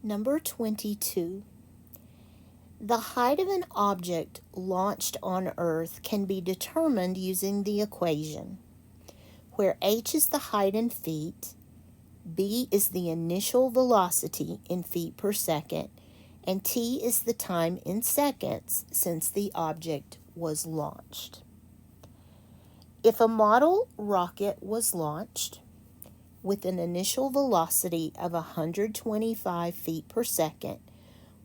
Number 22. The height of an object launched on Earth can be determined using the equation, where h is the height in feet, b is the initial velocity in feet per second, and t is the time in seconds since the object was launched. If a model rocket was launched with an initial velocity of 125 feet per second,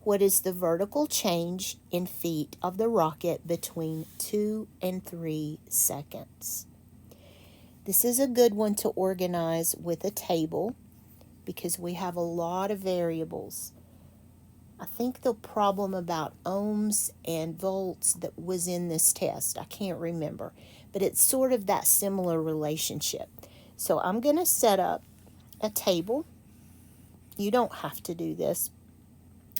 what is the vertical change in feet of the rocket between 2 and 3 seconds? This is a good one to organize with a table because we have a lot of variables. I think the problem about ohms and volts that was in this test, I can't remember, but it's sort of that similar relationship. So I'm going to set up a table. You don't have to do this,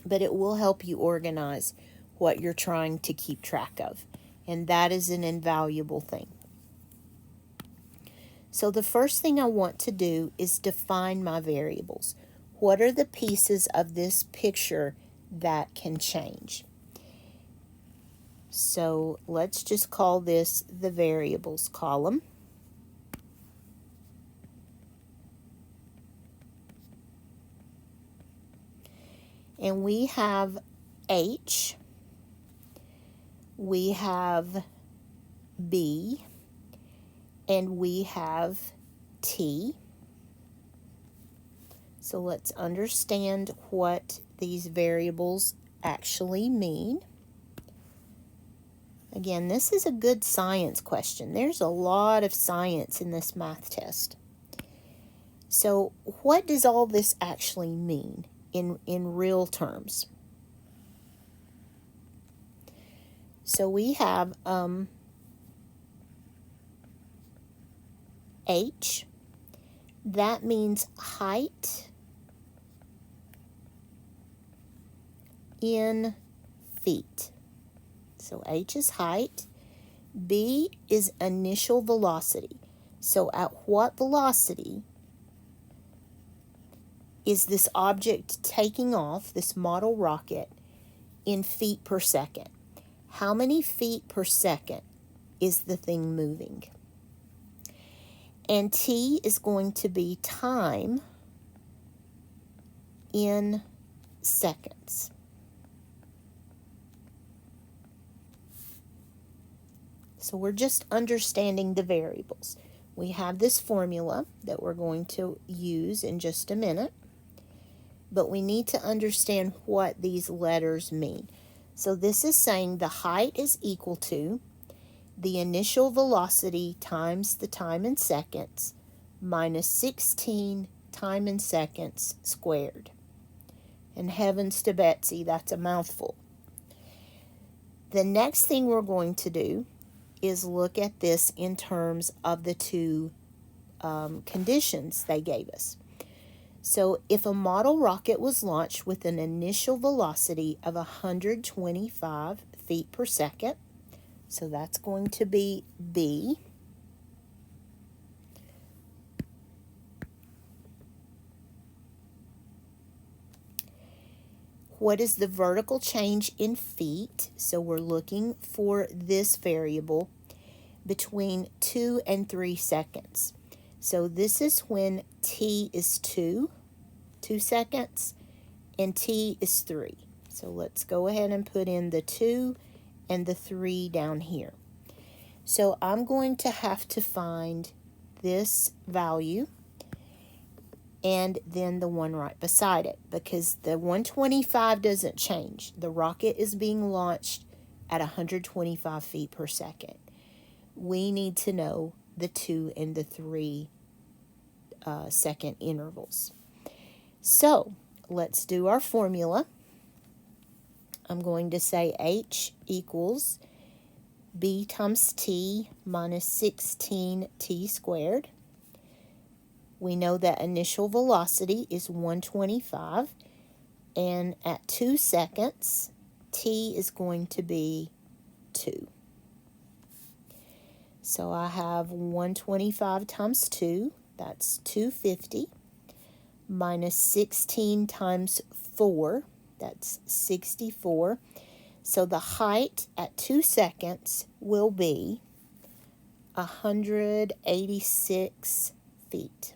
but it will help you organize what you're trying to keep track of, and that is an invaluable thing. So the first thing I want to do is define my variables. What are the pieces of this picture that can change? So let's just call this the variables column. And we have H, we have B, and we have T. So let's understand what these variables actually mean. Again, this is a good science question. There's a lot of science in this math test. So what does all this actually mean in real terms? So we have H, that means height in feet. So H is height. B is initial velocity. So at what velocity is this object taking off, this model rocket, in feet per second? How many feet per second is the thing moving? And T is going to be time in seconds. So we're just understanding the variables. We have this formula that we're going to use in just a minute, but we need to understand what these letters mean. So this is saying the height is equal to the initial velocity times the time in seconds minus 16 time in seconds squared. And heavens to Betsy, that's a mouthful. The next thing we're going to do is look at this in terms of the two conditions they gave us. So if a model rocket was launched with an initial velocity of 125 feet per second, so that's going to be B. What is the vertical change in feet? So we're looking for this variable between 2 and 3 seconds. So this is when T is 2 seconds, and T is 3. So let's go ahead and put in the 2 and the 3 down here. So I'm going to have to find this value and then the one right beside it, because the 125 doesn't change. The rocket is being launched at 125 feet per second. We need to know the 2 and the 3 second intervals. So let's do our formula. I'm going to say H equals B times T minus 16T squared. We know that initial velocity is 125, and at 2 seconds, T is going to be 2. So I have 125 times 2, that's 250, minus 16 times 4, that's 64. So the height at 2 seconds will be 186 feet.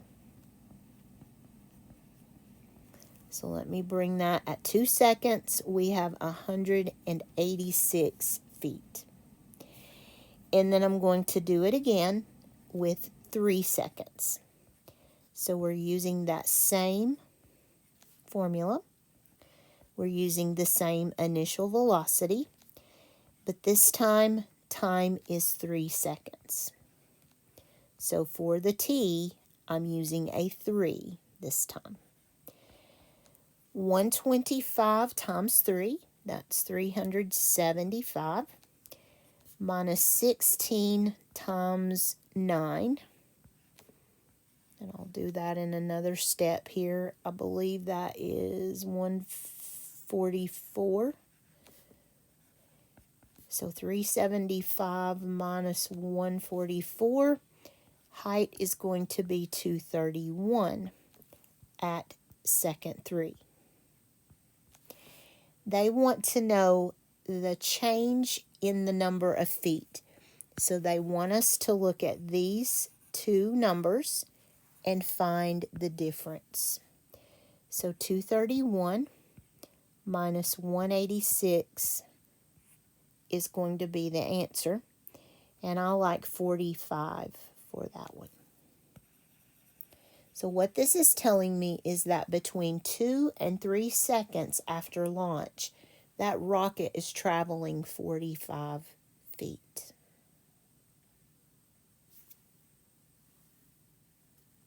So let me bring that at 2 seconds. We have 186 feet. And then I'm going to do it again with 3 seconds. So we're using that same formula. We're using the same initial velocity, but this time is 3 seconds. So for the t, I'm using a 3 this time. 125 times 3, that's 375, minus 16 times 9. And I'll do that in another step here. I believe that is 144. So 375 minus 144. Height is going to be 231 at second 3. They want to know the change in the number of feet. So they want us to look at these two numbers and find the difference. So 231 minus 186 is going to be the answer. And I like 45 for that one. So what this is telling me is that between 2 and 3 seconds after launch, that rocket is traveling 45 feet.